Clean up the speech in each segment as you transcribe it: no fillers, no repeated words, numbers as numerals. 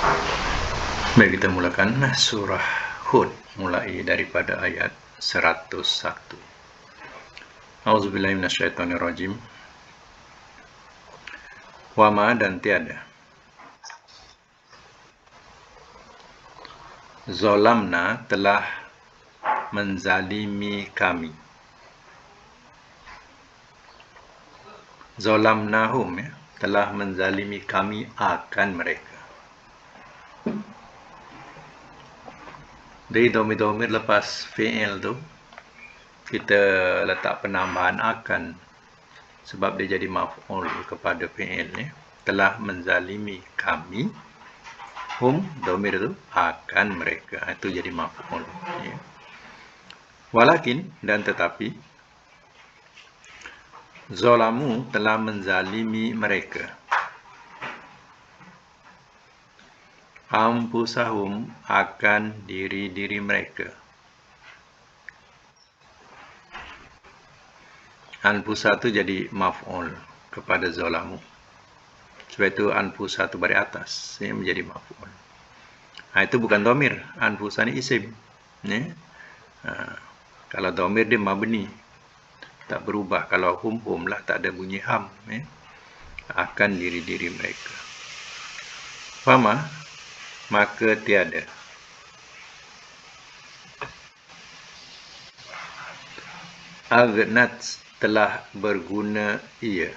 Baik, kita mulakan surah Hud mulai daripada ayat 101. Auzubillahi minasyaitonirrajim. Wama dan tiada. Zolamna telah menzalimi kami. Zolamnahum telah menzalimi kami akan mereka. Dari domir-domir lepas fi'il tu kita letak penambahan akan sebab dia jadi maf'ul kepada fi'il ni. Telah menzalimi kami, hum domir tu akan mereka, itu jadi maf'ul ya. Walakin dan tetapi zalamu telah menzalimi mereka anfusahum akan diri-diri mereka. Anfusa tu jadi maf'ul kepada zalamu. Sebab itu anfusa tu bari atas ya, menjadi maf'ul. Itu bukan domir. Anfusa ni isim ya. Kalau domir dia mabni, tak berubah. Kalau hum lah, tak ada bunyi ham ya. Akan diri-diri mereka. Fama maka tiada aghnat telah berguna ia.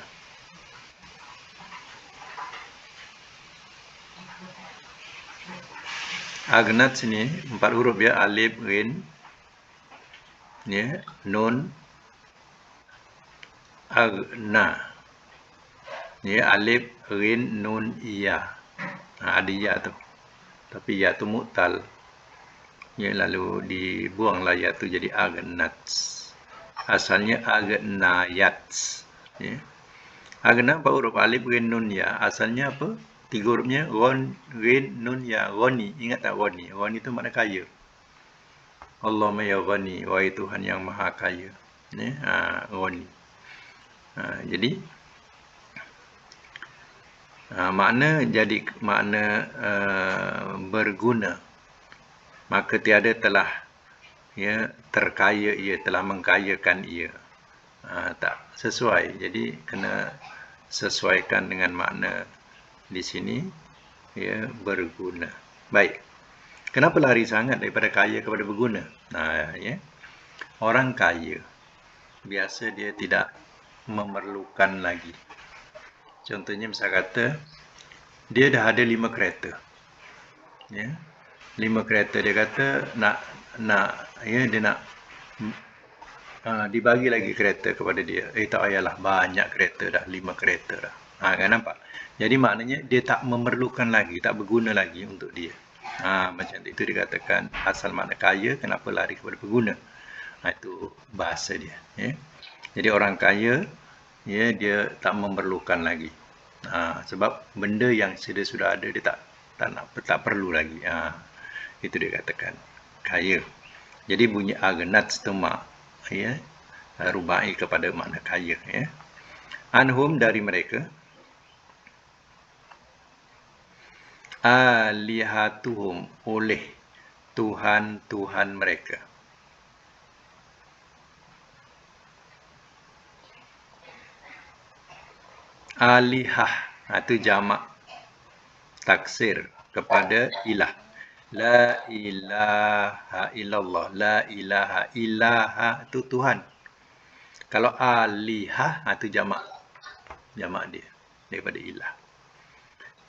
Aghnat sini 4 huruf ya, alif, ghin ya, nun, aghna ya, alif, ghin, nun, ya. Ada ya tu. Tapi ya tu mu'tal. Ya, lalu dibuanglah ya tu jadi aghnat. Asalnya aghnayat. Ya. Aghna 4 huruf alif, ghin, nun, ya. Asalnya apa? 3 hurufnya ghin, nun, ya. Ghani. Ingat tak ghani? Ghani tu makna kaya. Allahumma ya ghani, wahai Tuhan yang maha kaya. Ya, ghani. Jadi makna jadi makna berguna. Maka tiada telah ya terkaya ia, telah mengkayakan ia. Tak sesuai. Jadi kena sesuaikan dengan makna di sini ya, berguna. Baik. Kenapa lari sangat daripada kaya kepada berguna? Ya. Orang kaya biasa dia tidak memerlukan lagi. Contohnya misal kata dia dah ada 5 kereta. Ya. 5 kereta, dia kata nak ya, dia nak dibagi lagi kereta kepada dia. Tak payahlah, banyak kereta dah, 5 kereta dah. Kan nampak? Jadi maknanya dia tak memerlukan lagi, tak berguna lagi untuk dia. Macam itu dikatakan asal makna kaya, kenapa lari kepada berguna. Itu bahasa dia ya. Jadi orang kaya ya, dia tak memerlukan lagi. Sebab benda yang sudah ada dia tak perlu lagi. Itu dia katakan kaya. Jadi bunyi aghnat setemak ya, rubai kepada makna kaya ya. Anhum dari mereka, alihatuhum oleh Tuhan-Tuhan mereka. Alihah itu jamak taksir kepada ilah. La ilaha illallah. La ilaha ilaha itu Tuhan. Kalau alihah itu jamak dia daripada ilah.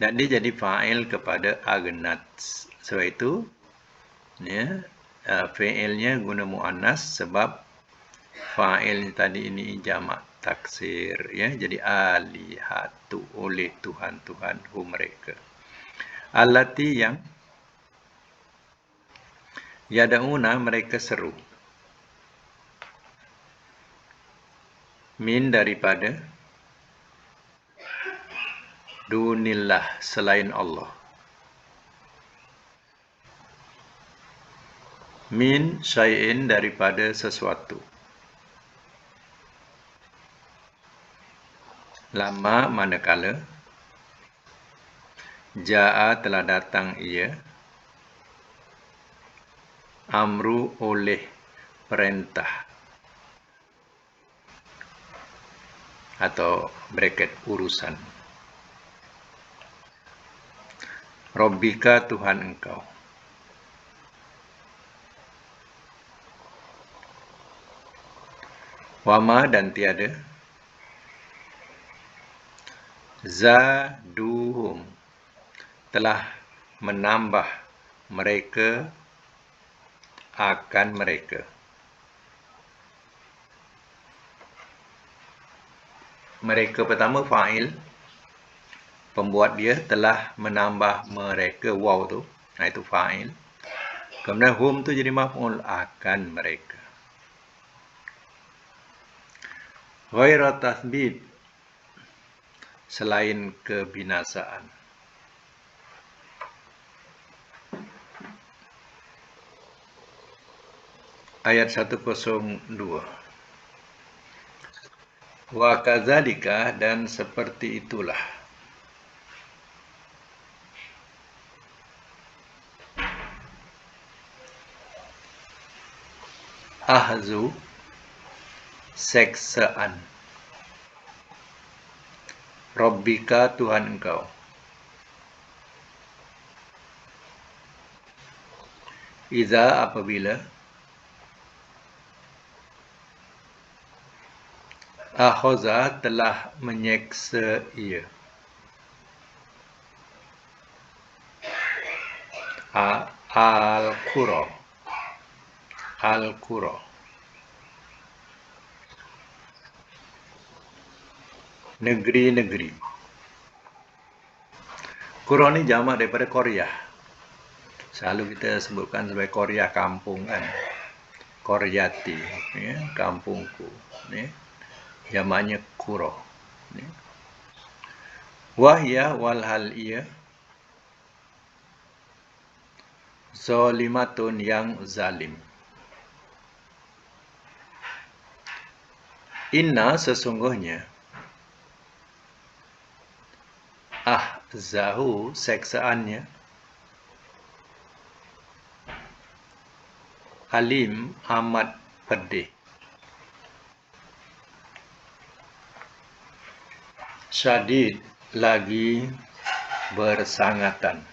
Dan dia jadi fa'il kepada aghnat. Sebab itu ya, fi'ilnya guna mu'annas sebab fa'il tadi ini jamak taksir ya. Jadi alihatu oleh Tuhan-Tuhan mereka. Allati yang yada'una mereka seru. Min daripada dunillah selain Allah. Min syai'in daripada sesuatu. Lama manakala Ja'a telah datang ia, amru oleh perintah atau bracket urusan. Rabbika Tuhan engkau. Wama dan tiada. Zaduhum telah menambah mereka akan mereka. Mereka pertama fa'il, pembuat dia telah menambah mereka, waw tu, itu fa'il. Kemudian hum tu jadi maf'ul, akan mereka. Ghaira tathbib, selain kebinasaan. Ayat 102. Wa kadzalika, dan seperti itulah. Ahzu, seksaan. Rabbika Tuhan engkau. Iza apabila. Akhoza telah menyeksa ia. Al-Qura. Al-Qura. Negeri-negeri. Qura ni jamak daripada Korea. Selalu kita sebutkan sebagai Korea kampung kan. Koryati, ya, kampungku. Ya. Jamaknya Qura. Ya. Wahya walhal ia. Zalimatun yang zalim. Inna sesungguhnya. Zahu seksaannya. Alim amat pedih. Syadid lagi bersangatan.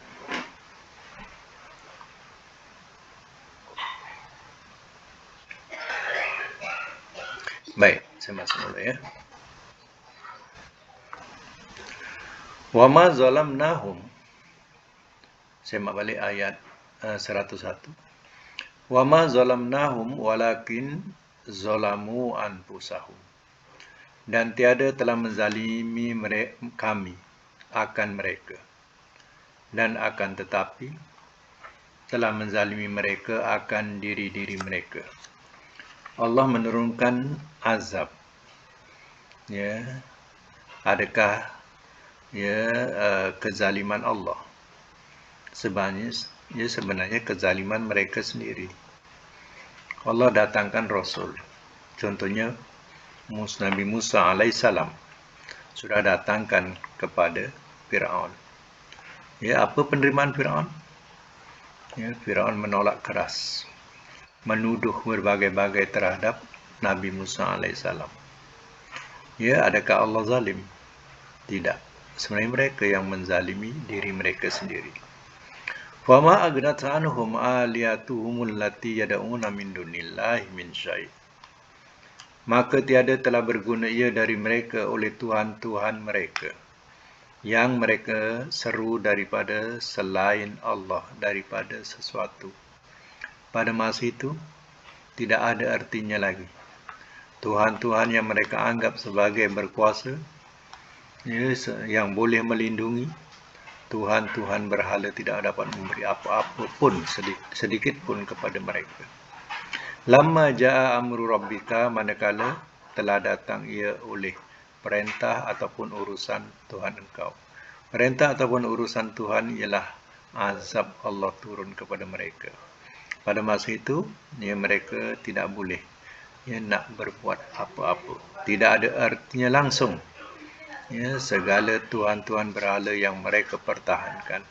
Baik, saya masuk dulu ya. Wa ma zalamnahum. Semak balik ayat 101. Wa ma zalamnahum walakin zalamu anfusahum. Dan tiada telah menzalimi kami akan mereka. Dan akan tetapi telah menzalimi mereka akan diri-diri mereka. Allah menurunkan azab. Ya. Adakah kezaliman Allah? Sebenarnya kezaliman mereka sendiri. Allah datangkan Rasul. Contohnya Nabi Musa alaihissalam sudah datangkan kepada Fir'aun. Ya, apa penerimaan Fir'aun? Ya, Fir'aun menolak keras, menuduh berbagai-bagai terhadap Nabi Musa alaihissalam. Ya, adakah Allah zalim? Tidak. Sebenarnya mereka yang menzalimi diri mereka sendiri. Fama aghnat anhum aliyatuhum allati yad'una min dunillahi min syai'. Maka tiada telah berguna ia dari mereka oleh Tuhan-Tuhan mereka yang mereka seru daripada selain Allah, daripada sesuatu. Pada masa itu tidak ada artinya lagi. Tuhan-Tuhan yang mereka anggap sebagai berkuasa, yang boleh melindungi, Tuhan-Tuhan berhala tidak dapat memberi apa-apa pun, sedikit pun kepada mereka. Lamma ja'a amru rabbika, manakala telah datang ia oleh perintah ataupun urusan Tuhan engkau. Perintah ataupun urusan Tuhan ialah azab Allah turun kepada mereka. Pada masa itu, mereka tidak boleh nak berbuat apa-apa. Tidak ada artinya langsung. ya, segala tuhan-tuhan berhala yang mereka pertahankan.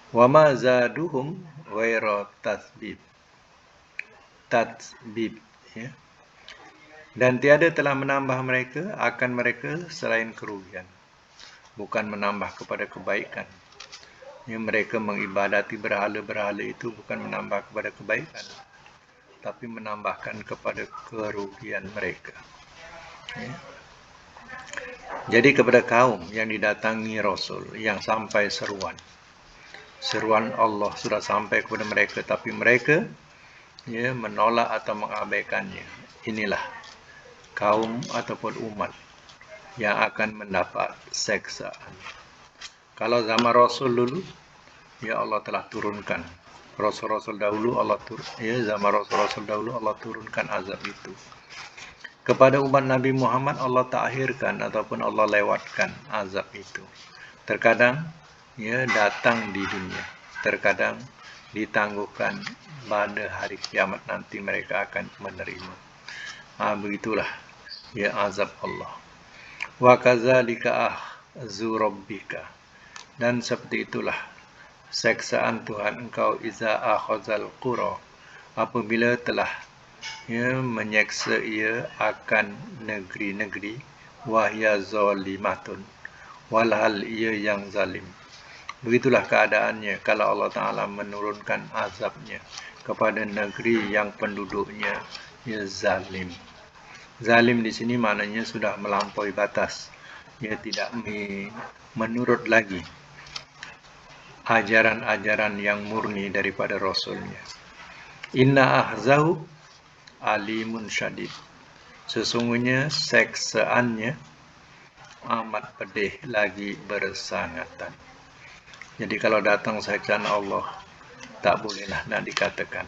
Wa ma zaduhum ghaira tatsbib, ya. Dan tiada telah menambah mereka akan mereka selain kerugian, bukan menambah kepada kebaikan. Ya, mereka mengibadati berhala-berhala itu bukan menambah kepada kebaikan, tapi menambahkan kepada kerugian mereka. Ya. Jadi kepada kaum yang didatangi Rasul, yang sampai seruan Allah sudah sampai kepada mereka, tapi mereka ya menolak atau mengabaikannya. Inilah kaum ataupun umat yang akan mendapat seksaan. Kalau zaman Rasul dulu, ya Allah telah turunkan. Rasul-Rasul dahulu zaman Rasul-Rasul dahulu Allah turunkan azab itu. Kepada umat Nabi Muhammad Allah takhirkan ataupun Allah lewatkan azab itu. Terkadang ya datang di dunia, terkadang ditangguhkan pada hari kiamat nanti mereka akan menerima. Begitulah ya azab Allah. Wa kadzalika akhzu rabbika, dan seperti itulah seksaan Tuhan engkau iza akhazal qura, apabila telah ya menyeksa ia akan negeri-negeri, wahya zalimatun, walhal ia yang zalim. Begitulah keadaannya kalau Allah Ta'ala menurunkan azabnya kepada negeri yang penduduknya ya zalim. Zalim di sini maknanya sudah melampaui batas. Ia tidak menurut lagi ajaran-ajaran yang murni daripada Rasulnya. Inna ahzahu alimun syadid. Sesungguhnya seksaannya amat pedih lagi bersangatan. Jadi kalau datang seksaan Allah, tak bolehlah nak dikatakan.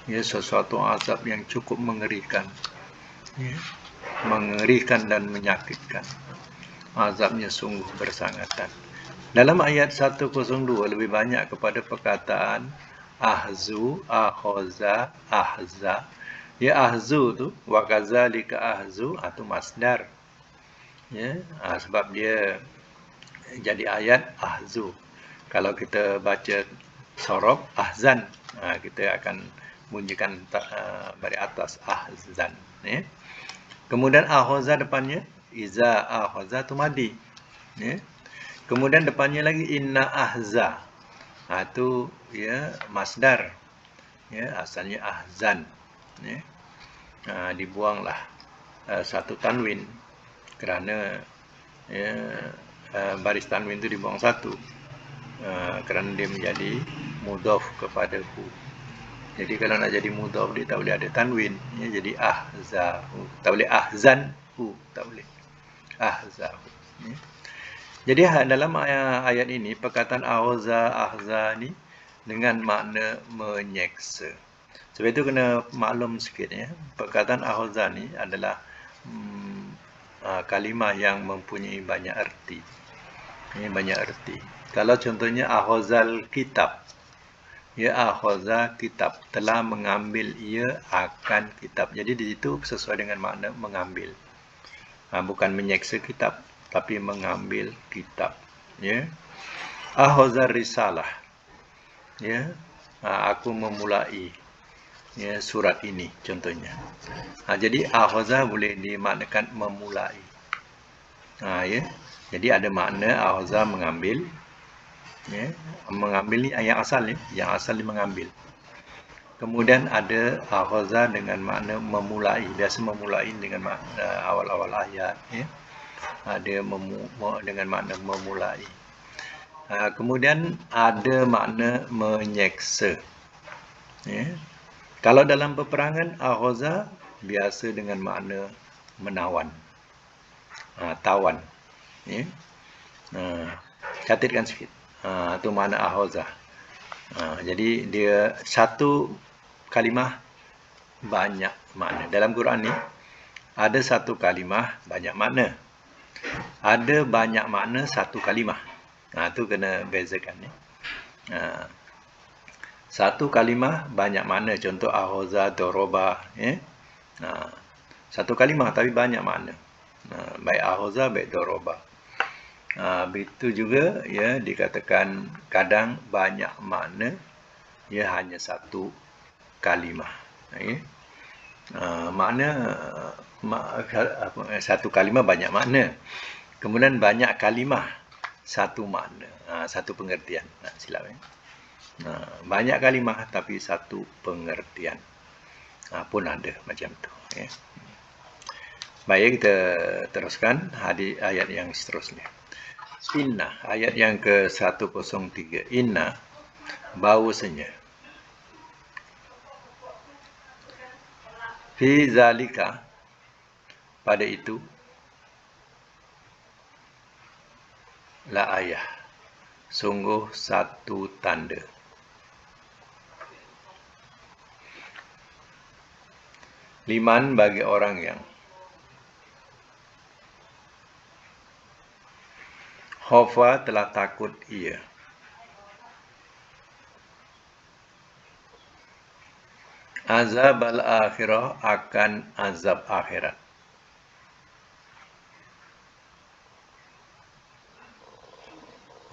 Ya, sesuatu azab yang cukup mengerikan. Ya, mengerikan dan menyakitkan. Azabnya sungguh bersangatan. Dalam ayat 102 lebih banyak kepada perkataan ahzu, akhoza, ahza. Ya, ahzu tu wa kadzalika ahzu atau masdar. Ya, sebab dia jadi ayat ahzu. Kalau kita baca sorob ahzan, kita akan bunyikan dari atas ahzan. Ya. Kemudian akhoza depannya iza akhoza tu madi. Ya. Kemudian depannya lagi inna ahza. Itu ya masdar. Ya, asalnya ahzan. Ya. Dibuanglah satu tanwin kerana ya, baris tanwin itu dibuang satu kerana dia menjadi mudhaf kepada hu. Jadi kalau nak jadi mudhaf dia tak boleh ada tanwin, ya, jadi ahzahu. Tak boleh ahzan hu, tak boleh ahzahu. Ya. Jadi dalam ayat ini perkataan ahza ni dengan makna menyeksa. Sebab itu kena maklum sikit ya. Perkataan ahza ni adalah kalimah yang mempunyai banyak erti. Ini banyak erti. Kalau contohnya ahozal kitab, ya akhoza kitab, telah mengambil ia akan kitab. Jadi di situ sesuai dengan makna mengambil. Bukan menyeksa kitab, tapi mengambil kitab. Ya, akhoza risalah. Ya, aku memulai ya surat ini contohnya. Jadi akhoza boleh dimaknakan memulai. Ya, jadi ada makna akhoza mengambil. Ya, mengambil ni yang asal ni, mengambil. Kemudian ada akhoza dengan makna memulai. Biasa memulai dengan makna awal-awal ayat. Ya. Ada dengan makna memulai. Kemudian ada makna menyeksa. Ya. Kalau dalam peperangan, akhoza biasa dengan makna menawan, tawan. Ya. Catatkan sikit. Itu makna akhoza. Jadi dia satu kalimah banyak makna. Dalam Quran ni ada satu kalimah banyak makna. Ada banyak makna satu kalimah. Itu kena bezakan ni. Satu kalimah banyak makna. Contoh akhoza, doroba. Ya? Satu kalimah tapi banyak makna. Baik akhoza, baik doroba. Begitu juga ya dikatakan kadang banyak makna ya hanya satu kalimah. Ya. Makna satu kalimah banyak makna. Kemudian banyak kalimah satu makna, satu pengertian. Silap ya. Banyak kalimah tapi satu pengertian. Pun ada macam tu. Ya. Baik, kita teruskan ayat yang seterusnya. Inna, ayat yang ke-103. Inna, bahawasanya. Fi zalika, pada itu, la ayah, sungguh satu tanda. Liman bagi orang yang khafa telah takut ia. Azab al-akhirah akan azab akhirat.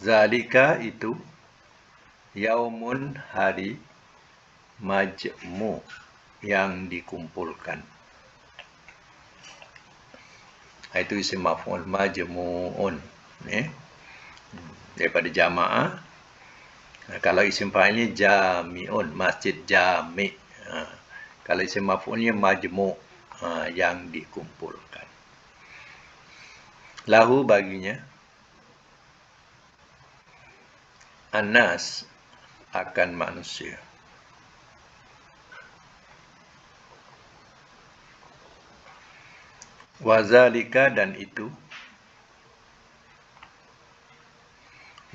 Zalika itu yaumun hari majmu yang dikumpulkan. Itu isim maf'ul majmu'un. Daripada jamaah. Kalau isim fa'ilnya jami'un, masjid jami'. Kalau isim maf'ulnya majmu' yang dikumpulkan. Lahu baginya Anas akan manusia. Wazalika dan itu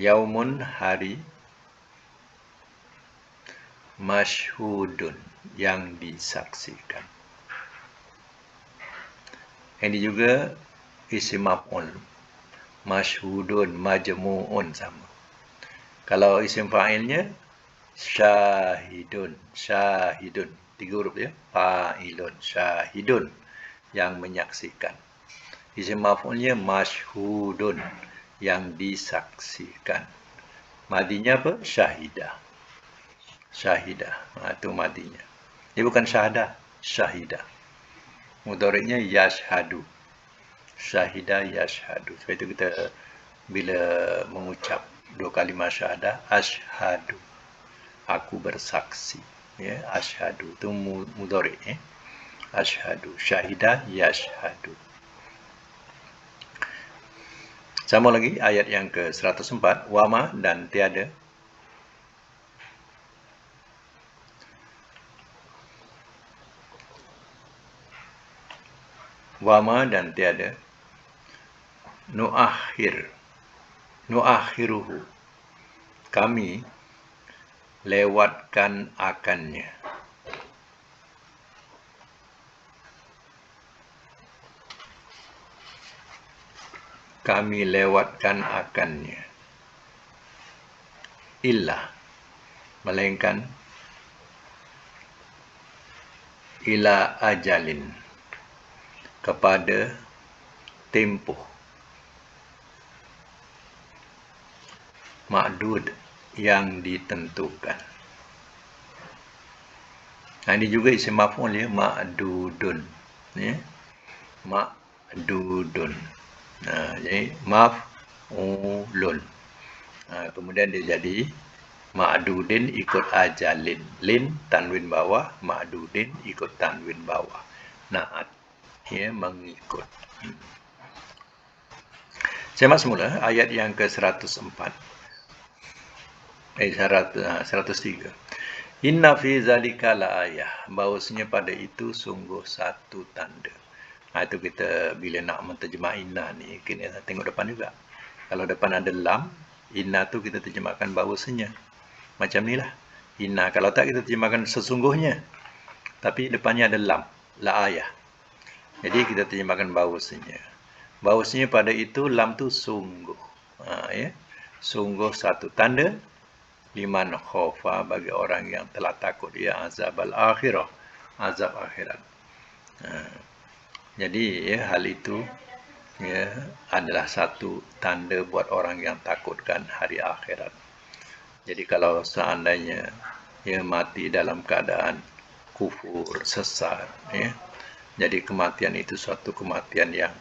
yaumun hari masyhudun yang disaksikan. Ini juga isim maf'ul. Masyhudun, majmu'un sama. Kalau isim fa'ilnya syahidun, syahidun. 3 huruf ya. Fa'ilun, syahidun yang menyaksikan. Isim maf'ulnya masyhudun yang disaksikan. Madinya apa? Syahidah. Syahidah. Itu madinya. Dia bukan syahadah, syahidah. Mudhari'nya yashhadu. Syahidah yashhadu. Sebab itu kita bila mengucap 2 kalimah syahadah, ashhadu. Aku bersaksi. Ya, ashhadu. Itu mudhari'. Ashhadu. Syahidah yashhadu. Sama lagi ayat yang ke-104. Wama dan tiada. Wama dan tiada. Nuakhiruhu. Kami lewatkan akannya. Kami lewatkan akannya. Illa. Melainkan. Ila ajalin. Kepada tempoh. Ma'dud yang ditentukan. Ini juga isim maf'ul ya, ma'dudun. Ya. Ma'dudun. Jadi maf'ulun. Kemudian dia jadi ma'dudin ikut ajalin. Lin tanwin bawah, ma'dudin ikut tanwin bawah. Na'at. Ya, mengikut. Semak semula ayat yang ke-104. 103. Inna fi zalika la ayah. Bahawasanya pada itu sungguh satu tanda. Itu kita bila nak menterjemah inna ni, kena tengok depan juga. Kalau depan ada lam, inna tu kita terjemahkan bahawasanya. Macam ni lah. Inna. Kalau tak kita terjemahkan sesungguhnya. Tapi depannya ada lam. La ayah. Jadi kita terjemahkan bahawasanya. Bahawasanya pada itu lam tu sungguh. Ya. Sungguh satu tanda. Liman khofa bagi orang yang telah takut ya azab al-akhirah, azab akhirat. Jadi ya, hal itu ya, adalah satu tanda buat orang yang takutkan hari akhirat. Jadi kalau seandainya mati dalam keadaan kufur, sesat, jadi kematian itu suatu kematian yang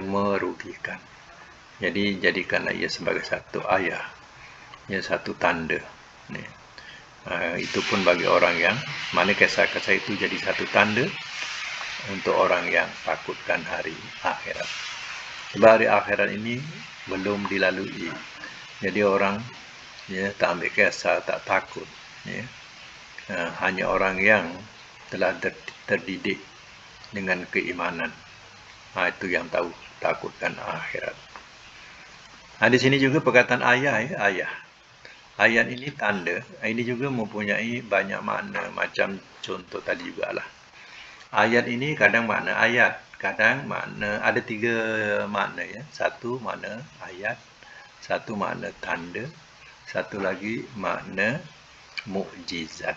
merugikan. Jadi jadikanlah ia sebagai satu ayah, satu tanda. Itu pun bagi orang yang mana kisah-kisah itu jadi satu tanda untuk orang yang takutkan hari akhirat. Sebab hari akhirat ini belum dilalui. Jadi orang tak ambil kisah, tak takut. Hanya orang yang telah terdidik dengan keimanan. Itu yang tahu takutkan akhirat. Di sini juga perkataan ayah, ayah. Ayat ini tanda. Ini juga mempunyai banyak makna. Macam contoh tadi juga lah. Ayat ini kadang makna ayat. Kadang makna, ada 3 makna ya. Satu makna ayat. Satu makna tanda. Satu lagi makna mukjizat.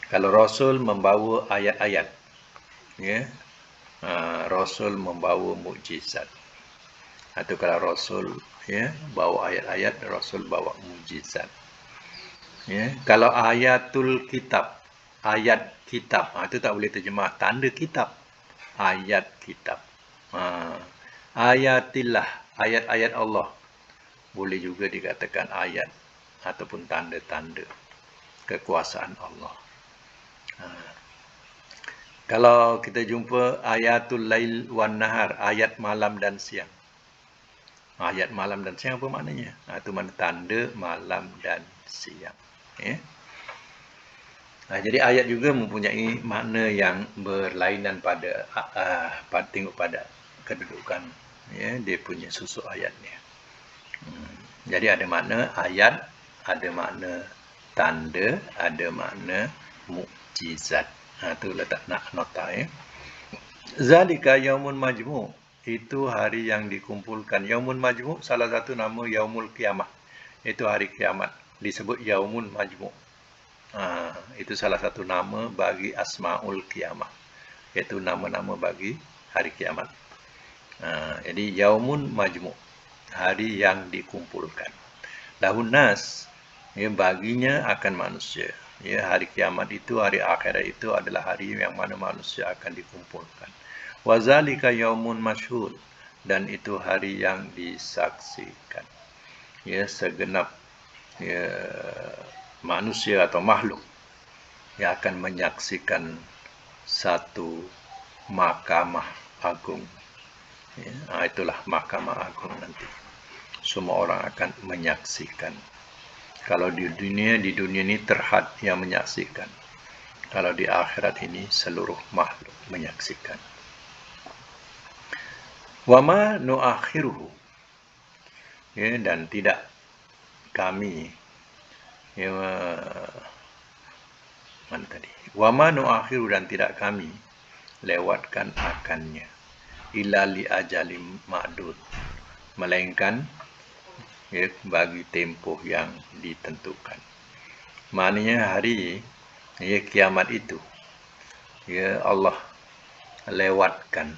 Kalau Rasul membawa ayat-ayat. Rasul membawa mukjizat. Atau kalau Rasul bawa ayat-ayat, Rasul bawa mukjizat. Kalau ayatul kitab, ayat kitab, itu tak boleh terjemah tanda kitab. Ayat kitab. Ayatillah, ayat-ayat Allah. Boleh juga dikatakan ayat ataupun tanda-tanda kekuasaan Allah. Kalau kita jumpa ayatul lail wan nahar, ayat malam dan siang. Ayat malam dan siang apa maknanya? Itu makna tanda malam dan siang. Jadi ayat juga mempunyai makna yang berlainan pada tengok pada kedudukan dia punya susuk ayatnya. Jadi ada makna ayat, ada makna tanda, ada makna mukjizat. Itu letak nak nota Zalika yaumun majmu'. Itu hari yang dikumpulkan. Yaumun majmu' salah satu nama yaumul qiyamah. Itu hari kiamat. Disebut yaumun majmu'. Itu salah satu nama bagi asmaul qiyamah. Iaitu nama-nama bagi hari kiamat. Jadi yaumun majmu'. Hari yang dikumpulkan. Lahun nas. Baginya akan manusia. Hari kiamat itu, hari akhirat itu adalah hari yang mana manusia akan dikumpulkan. Wazalika yaumun masyhud, dan itu hari yang disaksikan. Segenap manusia atau makhluk yang akan menyaksikan satu mahkamah agung. Itulah mahkamah agung nanti. Semua orang akan menyaksikan. Kalau di dunia ini terhad yang menyaksikan. Kalau di akhirat ini seluruh makhluk menyaksikan. Wama nuakhiruhu, dan tidak kami mana tadi? Wama nuakhiru, dan tidak kami lewatkan akannya illa li ajalim ma'dud, melainkan bagi tempoh yang ditentukan. Maknanya hari kiamat itu Allah lewatkan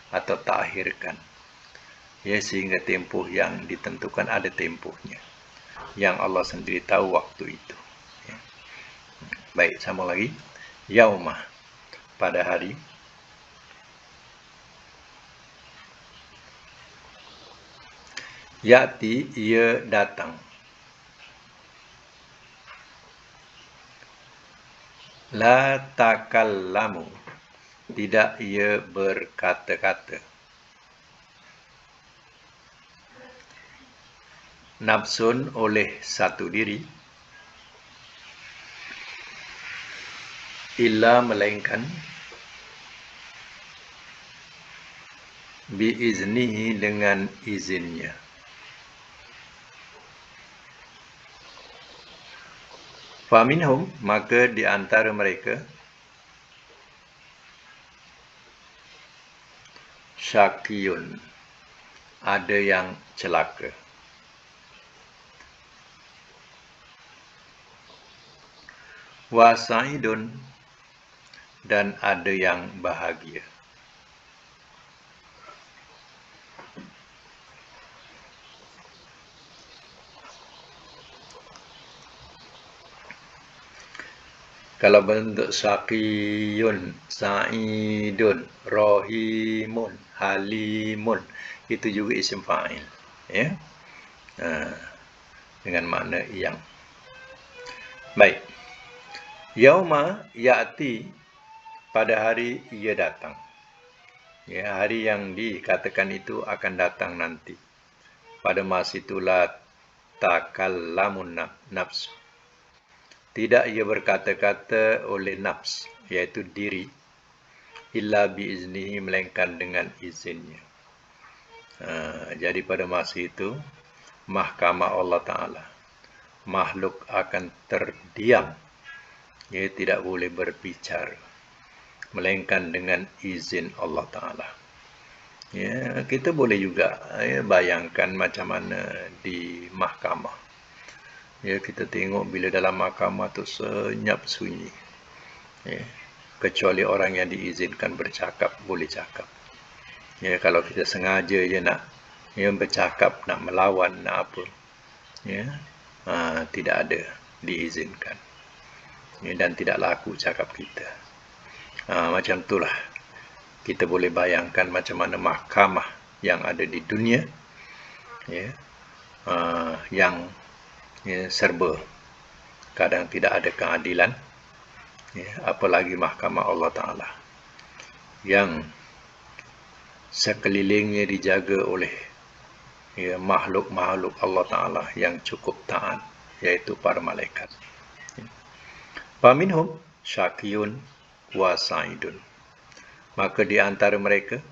atau takhirkan sehingga tempoh yang ditentukan ada tempohnya yang Allah sendiri tahu waktu itu. Baik, sama lagi. Yaumah, pada hari. Ya'ti, ia datang. La takallamu, tidak ia berkata-kata. Nafsun, oleh satu diri. Illa, melainkan. Biiznihi, dengan izinnya. Faminhum, maka di antara mereka syaqiyun, ada yang celaka. Wa sa'idun, dan ada yang bahagia. Kalau bentuk syaqiyun, sa'idun, rahimun, halimun, itu juga isim fa'il. Ya. Dengan makna yang. Baik. Yauma ya'ti, pada hari ia datang. Ya, hari yang dikatakan itu akan datang nanti. Pada masa itulah takallamun nafsu. Tidak ia berkata-kata oleh nafs, iaitu diri, illa biiznihi, melainkan dengan izinnya. Jadi pada masa itu, mahkamah Allah Ta'ala, makhluk akan terdiam. Ia tidak boleh berbicara, melainkan dengan izin Allah Ta'ala. Ya, kita boleh juga bayangkan macam mana di mahkamah. Ya, kita tengok bila dalam mahkamah tu senyap sunyi. Ya, kecuali orang yang diizinkan bercakap, boleh cakap. Ya, kalau kita sengaja je nak bercakap, nak melawan, nak apa, ya, tidak ada diizinkan. Ya, dan tidak laku cakap kita. Macam itulah kita boleh bayangkan macam mana mahkamah yang ada di dunia, ya, yang serba kadang tidak ada keadilan, ya, apalagi mahkamah Allah Ta'ala yang sekelilingnya dijaga oleh makhluk-makhluk Allah Ta'ala yang cukup taat, yaitu para malaikat. Faminhum syaqiyun wa sa'idun. Maka di antara mereka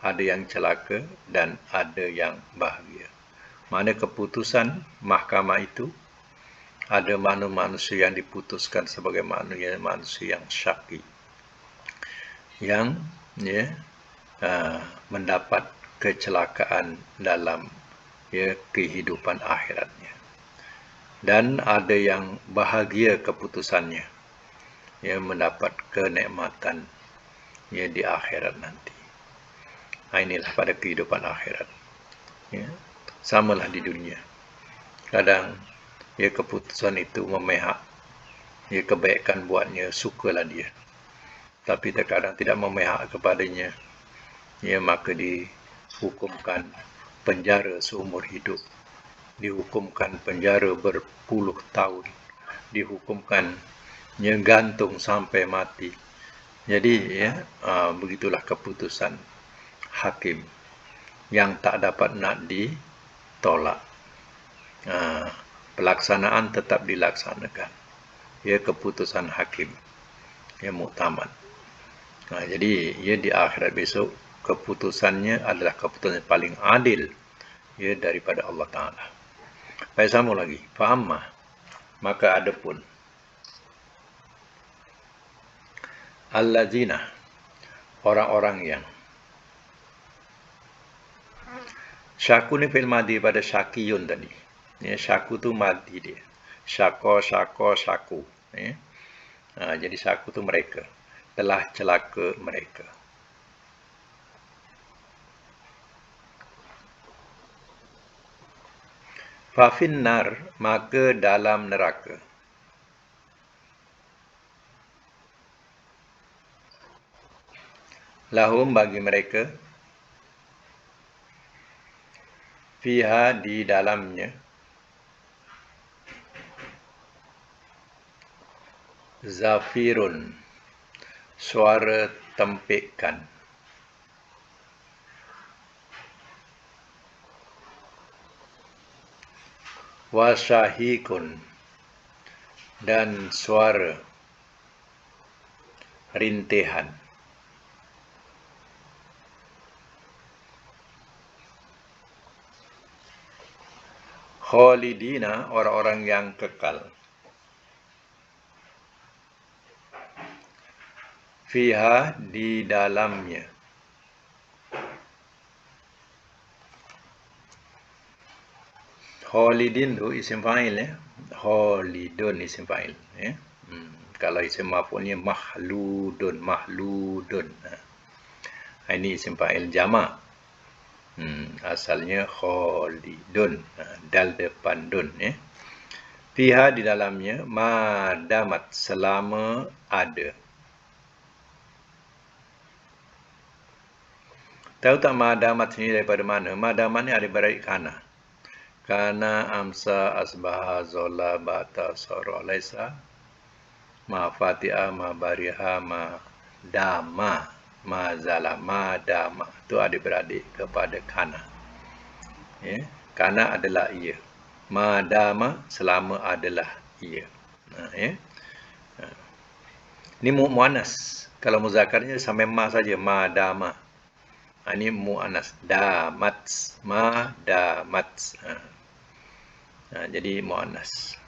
ada yang celaka dan ada yang bahagia. Mana keputusan mahkamah itu, ada manusia yang diputuskan sebagai manusia yang syaqi, yang mendapat kecelakaan dalam kehidupan akhiratnya. Dan ada yang bahagia keputusannya, mendapat kenikmatan di akhirat nanti. Inilah pada kehidupan akhirat. Samalah di dunia. Kadang keputusan itu memihak, kebaikan buatnya, sukalah dia. Tapi terkadang tidak memihak kepadanya, maka dihukumkan penjara seumur hidup, dihukumkan penjara berpuluh tahun, dihukumkan gantung sampai mati. Jadi begitulah keputusan hakim yang tak dapat nak ditolak. Pelaksanaan tetap dilaksanakan. Keputusan hakim muktamad. Jadi di akhirat besok keputusannya adalah keputusan yang paling adil daripada Allah Ta'ala. Baik, sambung lagi. Fa'amma, maka adapun allazina, orang-orang yang syaku ni fil madi pada syakiyun tadi. Syaku tu madi dia. Syaku. Jadi syaku tu mereka. Telah celaka mereka. Fafinnar, maka dalam neraka. Lahum, bagi mereka, fiha, di dalamnya, zafirun, suara tempikan, wasyahikun, dan suara rintihan. Khalidina, orang-orang yang kekal. Fiha, di dalamnya. Khalidin tu isim fa'il, Khalidun isim fa'il, Kalau isim maf'ulnya mahludun. Ini isim fa'il jamak. Asalnya khalidun, dal depan dun, Fiha di dalamnya, madamat selama ada. Tahu tak madamat ini daripada mana? Madamat ni ada beradik kana. Kana amsa asbaha zola bata soro laisa ma fatiha ma bariha ma dama ma zala ma dama. Itu ada beradik kepada kana. Ya, kana adalah ia. Madama selama adalah ia. Ya. Ini mu'annas. Kalau muzakarnya sampai ma saja, madama. Ini mu'annas. Damat. Ma damat. Jadi mu'annas.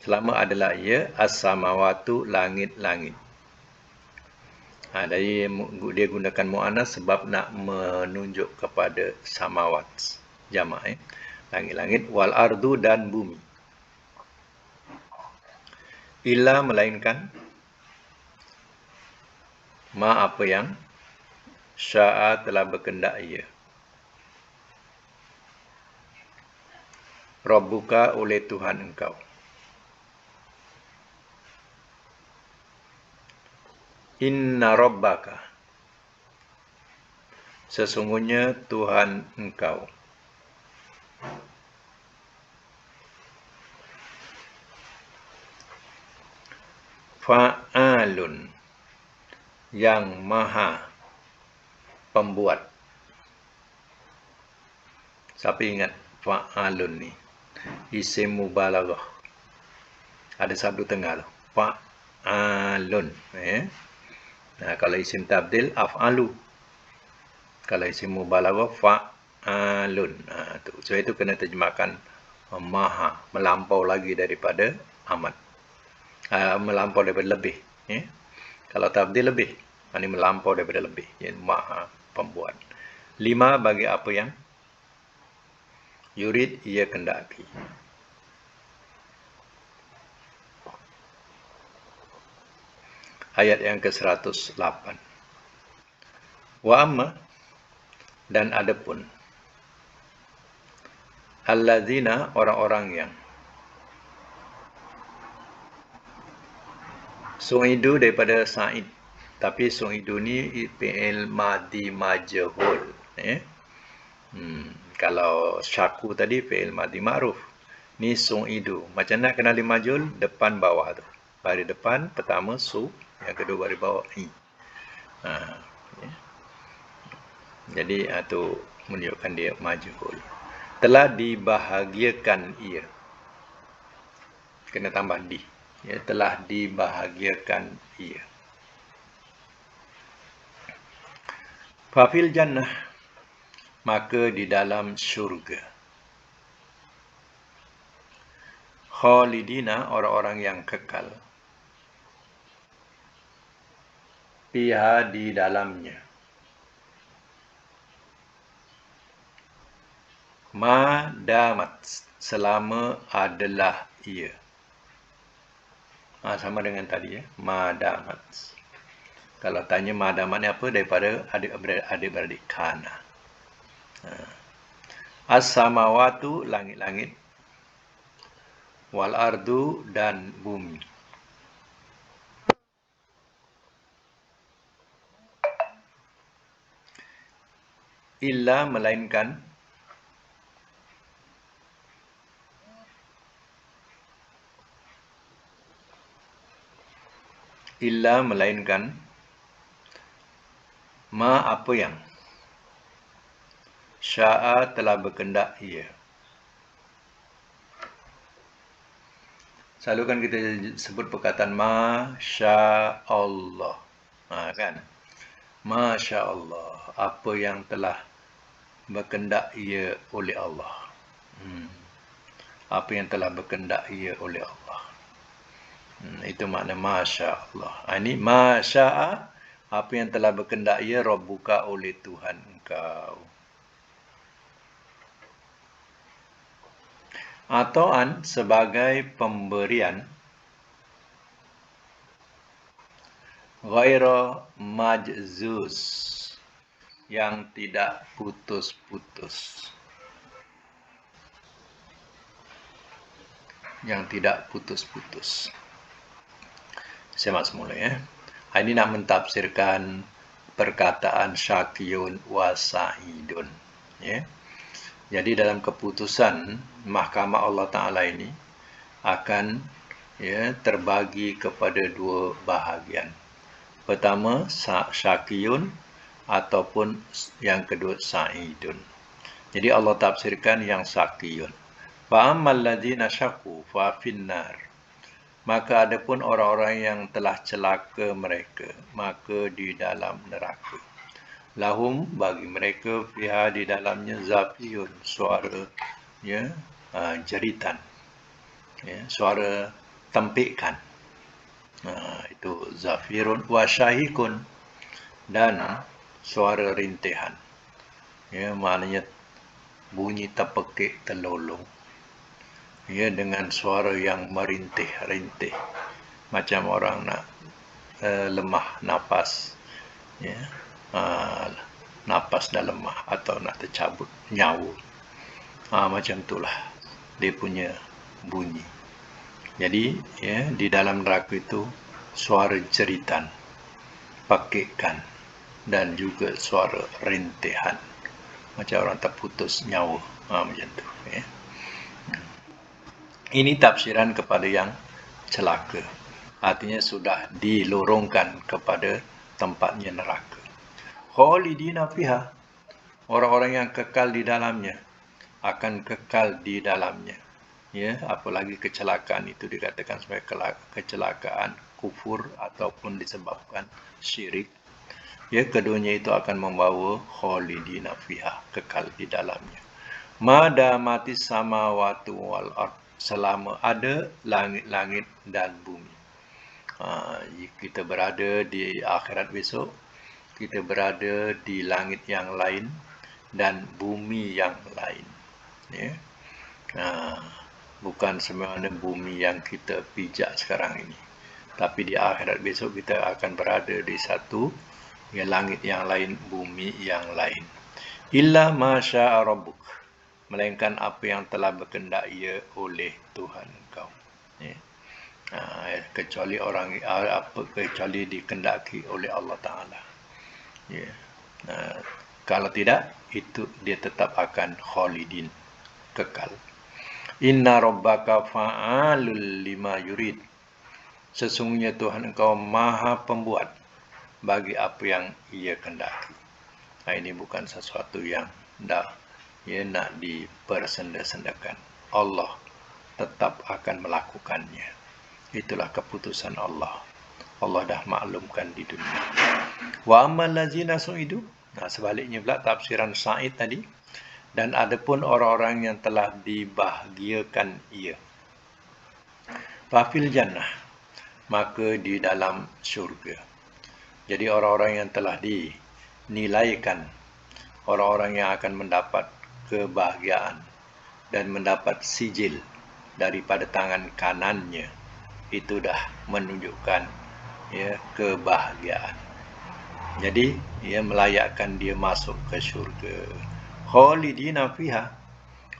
Selama adalah ia, as-samawatu, langit-langit. Dari dia gunakan mu'annas sebab nak menunjuk kepada samawat. Jamak. Langit-langit. Wal ardu dan bumi. Illa melainkan ma apa yang sya'a telah berkendak ia. Rabbuka oleh Tuhan engkau. Inna rabbaka. Sesungguhnya Tuhan engkau. Fa'alun. Yang maha pembuat. Siapa ingat fa'alun ni? Isim mubalaghah. Ada sabdu tengah tu. Fa'alun. Kalau isim tabdil, af'alu. Kalau isim mubalaghah, fa'alun. Sebab itu kena terjemahkan maha. Melampau lagi daripada amat. Melampau daripada lebih. Kalau tabdil lebih. Ini melampau daripada lebih. Maha pembuat. 5 bagi apa yang yurid ia kendaki. Ayat yang ke-108. Wa amma dan adapun allazina orang-orang yang su'idu daripada sa'id. Tapi su'idu ni fi'il madhi majhul. Kalau syaku tadi fi'il madhi ma'ruf. Ni su'idu. Macam nak kenali majhul? Depan bawah tu. Baris depan pertama su, yang kedua baris bawah i. Jadi itu menunjukkan dia majhul. Telah dibahagiakan ia. Kena tambah di. Telah dibahagiakan ia. Fafil jannah. Maka di dalam syurga. Khalidina, orang-orang yang kekal. Fiha, di dalamnya. Ma damat, selama adalah ia. Sama dengan tadi ya. Ma damat. Kalau tanya ma damat ni apa? Daripada adik-beradik kana. As-samawatu, langit-langit. Wal ardu, dan bumi. Illa, melainkan ma apa yang sya'a telah berkendak ia. Selalu kan kita sebut perkataan ma sya'allah. Kan? Ma sya'allah. Apa yang telah berkendak ia oleh Allah. Apa yang telah berkendak ia oleh Allah. Itu makna ma sya'allah. Ini ma sya'a. Apa yang telah berkendak ia Rabbuka oleh Tuhan engkau. Atau'an sebagai pemberian ghaira majzuz, yang tidak putus-putus. yang tidak putus-putus. Semak semula ya. Ini nak mentafsirkan perkataan syaqiyun wa sa'idun. Ya. Jadi dalam keputusan mahkamah Allah Ta'ala ini akan terbagi kepada dua bahagian. Pertama, syaqiyun ataupun yang kedua sa'idun. Jadi Allah tafsirkan yang syaqiyun. Fa'ammal ladzina syaqu fa finnar. Maka adapun orang-orang yang telah celaka mereka, maka di dalam neraka. Lahum, bagi mereka, fiha di dalamnya zafiyun, suara jeritan, suara tempikan. Itu zafirun wa syahikun, dan suara rintihan. Maknanya bunyi tepekik terlolong. Dengan suara yang merintih-rintih, macam orang nak lemah napas, napas dah lemah atau nak tercabut nyawa, macam itulah dia punya bunyi. Jadi di dalam neraka itu suara jeritan, pekikan, dan juga suara rintihan, macam orang terputus nyawa, macam tu. Ini tafsiran kepada yang celaka. Artinya sudah dilorongkan kepada tempatnya neraka. Khalidina fiha. Orang-orang yang kekal di dalamnya akan kekal di dalamnya. Apalagi kecelakaan itu dikatakan sebagai kecelakaan kufur ataupun disebabkan syirik. Keduanya itu akan membawa khalidina fiha, kekal di dalamnya. Madamatis samawati wal ard, selama ada langit-langit dan bumi. Kita berada di akhirat besok, kita berada di langit yang lain dan bumi yang lain. Bukan semena bumi yang kita pijak sekarang ini, tapi di akhirat besok kita akan berada di satu langit yang lain, bumi yang lain. Illa ma syaa rabbuk, melainkan apa yang telah berkehendak ia oleh Tuhan engkau. Kecuali dikehendaki oleh Allah Ta'ala. Kalau tidak, itu dia tetap akan khalidin, kekal. Inna rabbaka fa'alul lima yurid. Sesungguhnya Tuhan engkau maha pembuat bagi apa yang ia kehendaki. Ini bukan sesuatu yang nak dipersenda-sendakan. Allah tetap akan melakukannya. Itulah keputusan Allah. Allah dah maklumkan di dunia. Wa ammal ladzina su'idu. Sebaliknya pula tafsiran Sa'id tadi. Dan adapun orang-orang yang telah dibahagiakan ia. Fafil jannah, maka di dalam syurga. Jadi orang-orang yang telah dinilaikan, orang-orang yang akan mendapat kebahagiaan dan mendapat sijil daripada tangan kanannya, itu dah menunjukkan kebahagiaan. Jadi melayakkan dia masuk ke syurga. Khalidina fiha,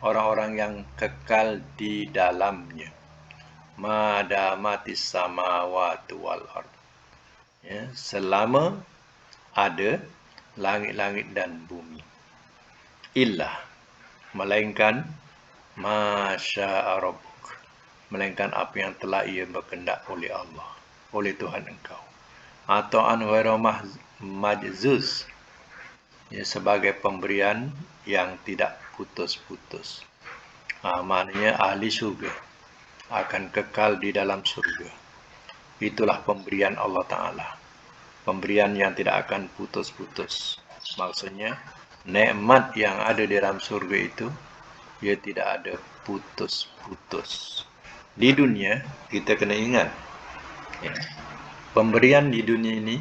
orang-orang yang kekal di dalamnya. Madamatis samawati wal ard, selama ada langit-langit dan bumi. Illa, melainkan masya rabbuk, melainkan apa yang telah ia berkehendak oleh Allah, oleh Tuhan engkau. Atau ghairu majzuz, sebagai pemberian yang tidak putus-putus. Maknanya ahli syurga akan kekal di dalam surga. Itulah pemberian Allah Ta'ala. Pemberian yang tidak akan putus-putus. Maksudnya, nikmat yang ada di dalam surga itu, ia tidak ada putus-putus. Di dunia, kita kena ingat, pemberian di dunia ini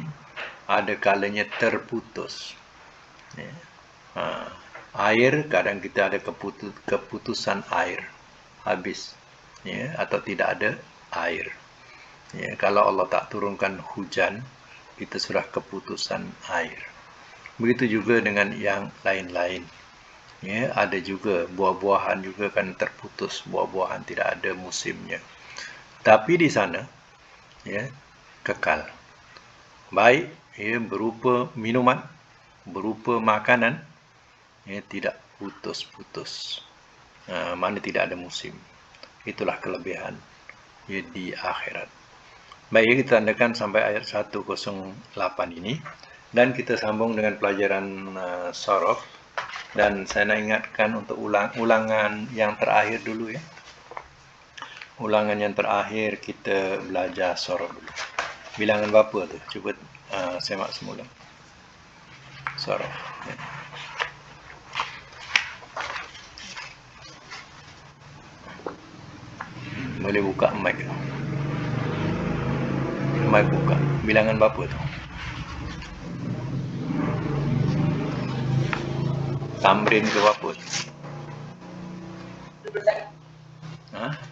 ada kalanya terputus. Air, kadang kita ada keputusan air, habis. Atau tidak ada air. Kalau Allah tak turunkan hujan, itu sudah keputusan air. Begitu juga dengan yang lain-lain. Ya, ada juga buah-buahan juga kan terputus, buah-buahan tidak ada musimnya. Tapi di sana ya kekal. Baik ya berupa minuman, berupa makanan, ya tidak putus-putus. Mana tidak ada musim. Itulah kelebihan ya di akhirat. Baik, ya, kita tandakan sampai ayat 108 ini dan kita sambung dengan pelajaran sorof. Dan saya nak ingatkan untuk ulangan yang terakhir dulu ya. Ulangan yang terakhir kita belajar sorof dulu. Bilangan berapa tu? Cuba semak semula. Sorof. Ya. Boleh buka mic. Mic buka. Bilangan berapa tu? Tamrin ke berapa?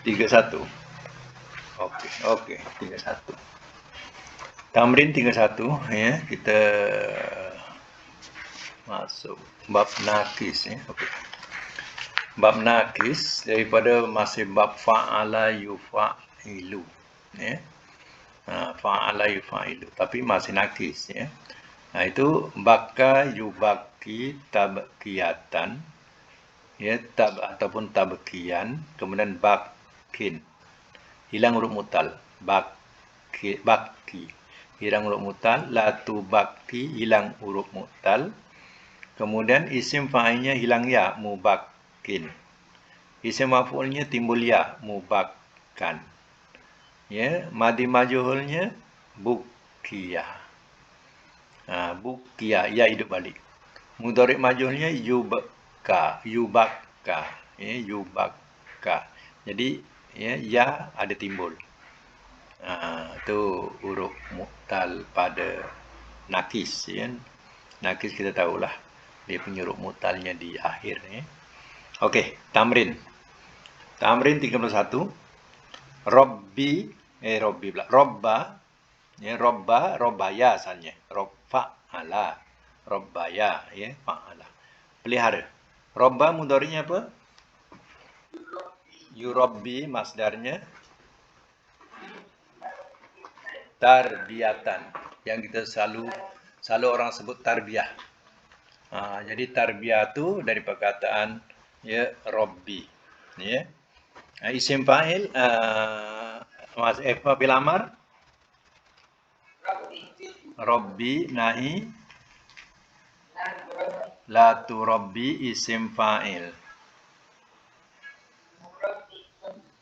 31. Okey, 31. Tamrin 31 ya, kita masuk bab nakis ya. Okey. Bab nakis daripada masih bab fa'ala yufa'ilu ya. Fa'ala yufa'ilu tapi masih nakis ya. Itu baka yubaki tabkiyatan ya ataupun tabkiyan, kemudian bakin. Hilang huruf mutal. Baki hilang huruf mutal, la tubaki hilang huruf mutal. Kemudian isim fa'ilnya hilang ya, mubakin. Isim maf'ulnya timbul ya, mubakkan. Ya, madi majhulnya bukiyah. Bukiyah, ya hidup balik. Mudhari' majhulnya yubka, ya, yubakka. Jadi ya ada timbul. Itu huruf mutal pada nakis ya. Nakis kita tahulah dia punya huruf mutalnya di akhir ya. Okey, tamrin. Tamrin 31. Robbi pula. Robba ya, robbaya asalnya. Fa'ala. Robbaya ya, fa'ala. Pelihara. Robba mudhari'nya apa? Yurabbi masdarnya tarbiyatan. Yang kita selalu orang sebut tarbiyah. Jadi tarbiyah tu dari perkataan ya Robbi. Ya. Isim fa'il Mas Eva bil amar Robbi nahi la turabbi isim fa'il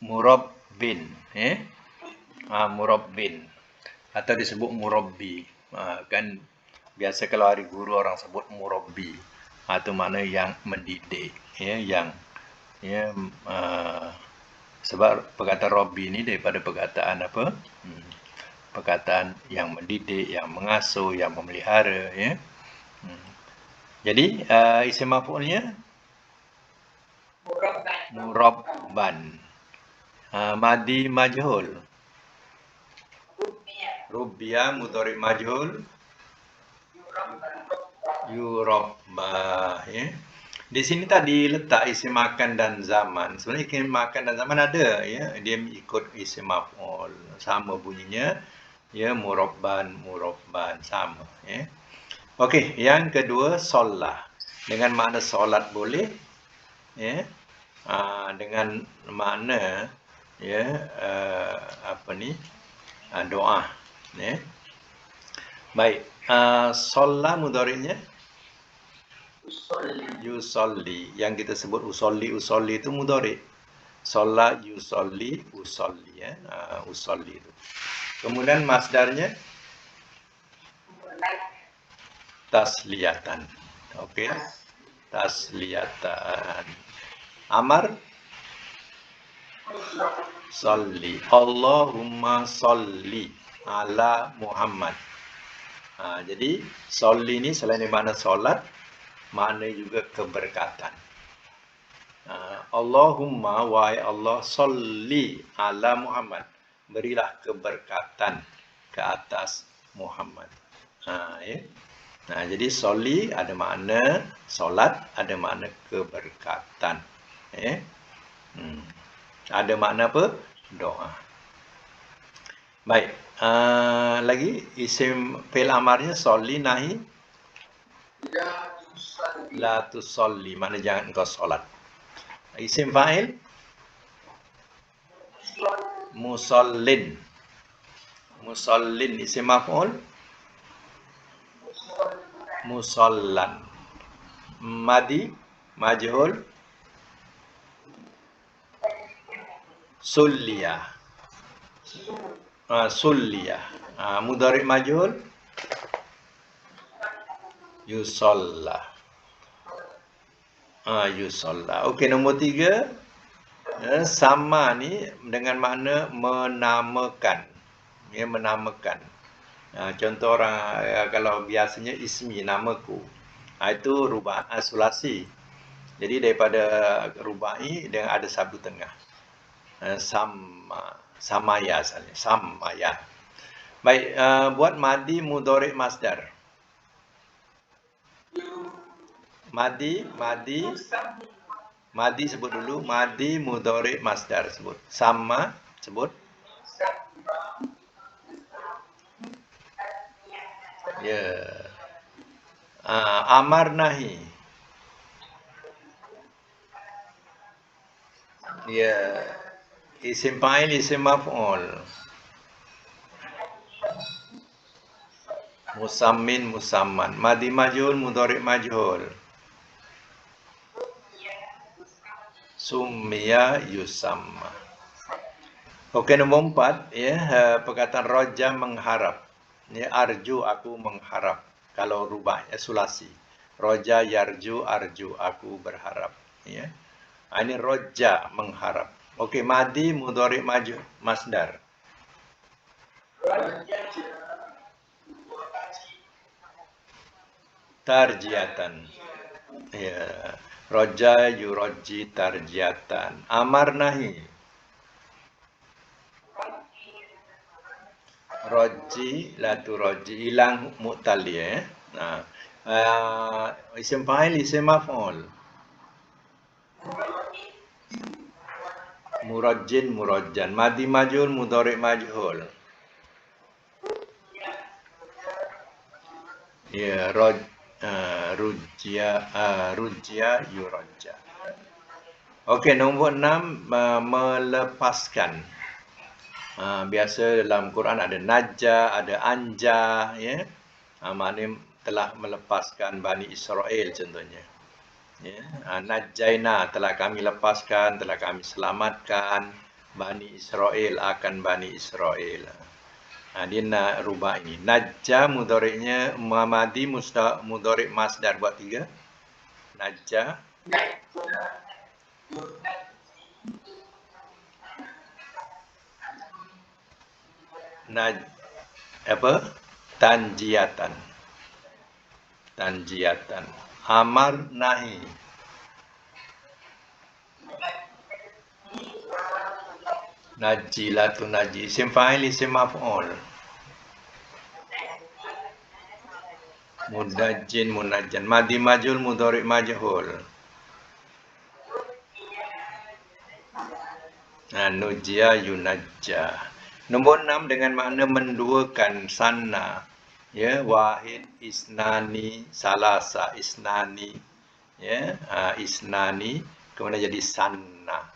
murabbin murabbin atau disebut murabbi. Kan biasa kalau hari guru orang sebut murabbi. Itu makna yang mendidik ya, yang ya sebab perkataan rabbi ini daripada perkataan apa? Perkataan yang mendidik, yang mengasuh, yang memelihara ya. Jadi isim maf'ulnya murabban. Madi majhul rubbiya mudhari' majhul yurabba ya. Di sini tadi letak isim makan dan zaman. Sebenarnya isim makan dan zaman ada ya, dia ikut isim maf'ul. Sama bunyinya ya, murabban sama ya. Okey, yang kedua solah. Dengan makna solat boleh ya. Dengan makna ya doa ya. Baik, solah mudhari'nya yusolli. Yang kita sebut usolli itu mudhari'. Solah yusolli ya. Usolli itu. Kemudian masdarnya tasliyatan. Okey. Tasliyatan. Amar salli. Allahumma salli ala Muhammad. Jadi salli ini selain makna solat, makna juga keberkatan. Allahumma wahai Allah salli ala Muhammad. Berilah keberkatan ke atas Muhammad. Ya. Nah, jadi soli ada makna solat, ada makna keberkatan. Ada makna apa? Doa. Baik. Lagi isim fi'il amarnya soli nahi la tusolli, makna jangan engkau solat. Isim fa'il musallin. Musallin isim maf'ul musallan. Madi majhul sulliya. Sulliya. Mudhari' majhul yusalla. Yusalla. Okey, nombor 3. Sama ni dengan makna menamakan. Ya, menamakan. Contoh orang kalau biasanya ismi, namaku. Itu rubah sulasi. Jadi daripada rubai dengan ada sabu tengah. Samaya asalnya. Samaya. Baik, buat madi mudhari' masdar. Madi sebut dulu. Madi mudhari' masdar sebut. Sama sebut. Ya. Amar nahi. Ya. Isim fa'il, isim maf'ul. Musammin, musamman. Madi majhul, mudhari' majhul. Summiya yusamma. Okey, nombor 4 ya, perkataan roja mengharap. Ya, arju aku mengharap. Kalau rubahnya sulasi. Roja yarju arju aku berharap, ya. Ini roja mengharap. Okey, madi mudhari' majhul masdar. Tarjiatan. Ya. Roja yurajji tarjiatan. Amar nahi. Roji latu roji, hilang mu'tali, isim fa'il, isim maf'ul. Murajjin, murajjan. Madi majhul, mudhari' majhul. Ya, rujya yurajja. Okey, nombor 6, melepaskan. Biasa dalam Quran ada najja, ada anja, ya. Maknanya telah melepaskan Bani Israel contohnya. Ya, najjaina telah kami lepaskan, telah kami selamatkan Bani Israel akan Bani Israel. Dia nak rubah ini. Najja mudhari'nya madi mudhari' masdar buat 3. Najja. Tanjiatan. Tanjiatan. Amar nahi. Najilatu naji. Isim fa'il, isim maf'ul. Mudajjin, munajjan. Madi majhul, mudhari' majhul. Nujia yunajja. Nombor 6 dengan makna menduakan sanna. Ya, wahid, isnani, salasa, isnani. Ya, isnani kemudian jadi sanna.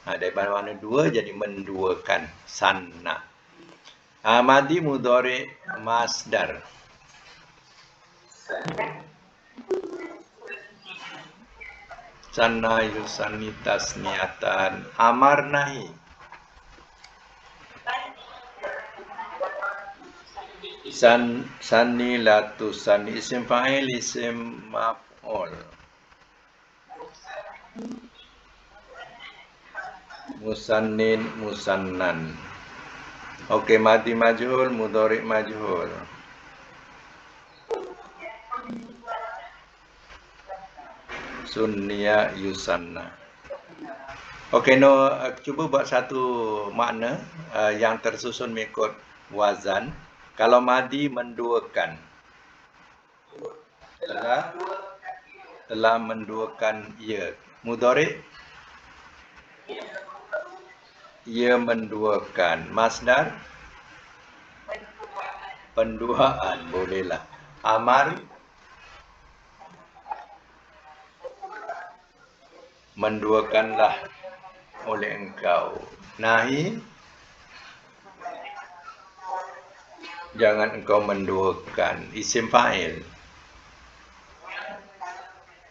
Daripada makna dua jadi menduakan sanna. Madi mudhari' masdar. Sanna yusanni tasniatan. Amar nahi. Sanni latu sanni. Isim fa'il, isim maf'ul. Musannin, musannan. Okey, madi majhul, mudhari' majhul. Sunniya yusanna. Okey, cuba buat satu makna yang tersusun mengikut wazan. Kalau madi menduakan. telah menduakan ia. Mudhari' ia menduakan. Masdar penduaan, bolehlah. Amar menduakanlah oleh engkau. Nahi jangan engkau menduakan. Isim fa'il.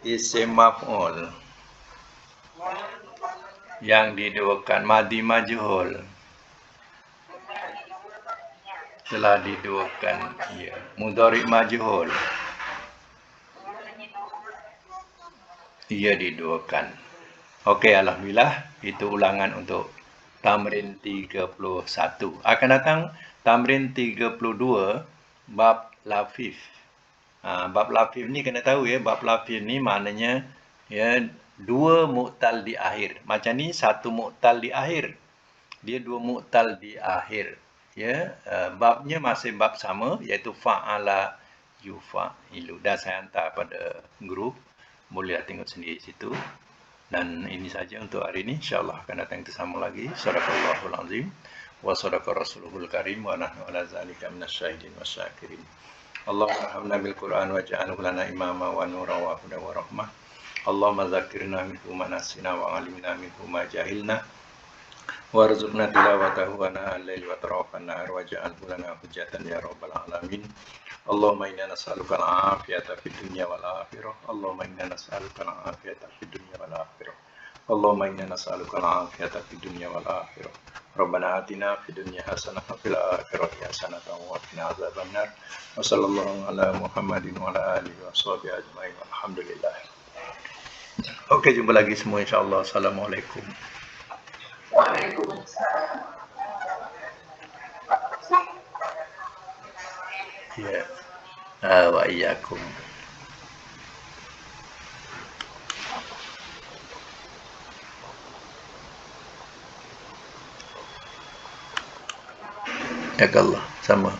Isim maf'ul yang diduakan. Madi majhul telah diduakan ia. Mudhari' majhul ia diduakan. Okey, alhamdulillah itu ulangan untuk tamrin 31. Akan datang tamrin 32 bab lafif. Bab lafif ni kena tahu ya, bab lafif ni maknanya ya dua mu'tal di akhir. Macam ni satu mu'tal di akhir. Dia dua mu'tal di akhir. Ya, babnya masih bab sama iaitu fa'ala yufa'ilu. Dah saya hantar pada grup. Boleh tengok sendiri situ. Dan ini saja untuk hari ini. InsyaAllah akan datang bersama lagi. Sadaqallahul azim. Wa sadaqa rasuluhul karim. Wa nahnu ala zalika minasyahidin wa syakirin. Allahumma arhamna bil Qur'an wa ja'alhu lana imama wa nura wa huda wa rahmah. Allahumma zakirna minhu ma nasina wa alimna minhu ma jahilna. Warzuqna tilawatahu ana al-laili wa tarafan nahar wa ja'alhu lana hujjatan ya rabbal alamin. Allahumma inna nas'aluka al-afiyata fid dunya wal akhirah. Allahumma inna nas'aluka al-afiyata fid dunya wal akhirah. Allahumma inna nas'aluka al-afiyata fid dunya wal akhirah. Rabbana atina fid dunya hasanah wa fil akhirati hasanah wa qina adzabannar. Wa sallallahu ala Muhammadin wa ala alihi wa sahbihi ajmain. Alhamdulillah. Okey, jumpa lagi semua insya-Allah. Assalamualaikum. Waalaikumsalam. Ya. Wa iyyakum. Jazakallah. Sama.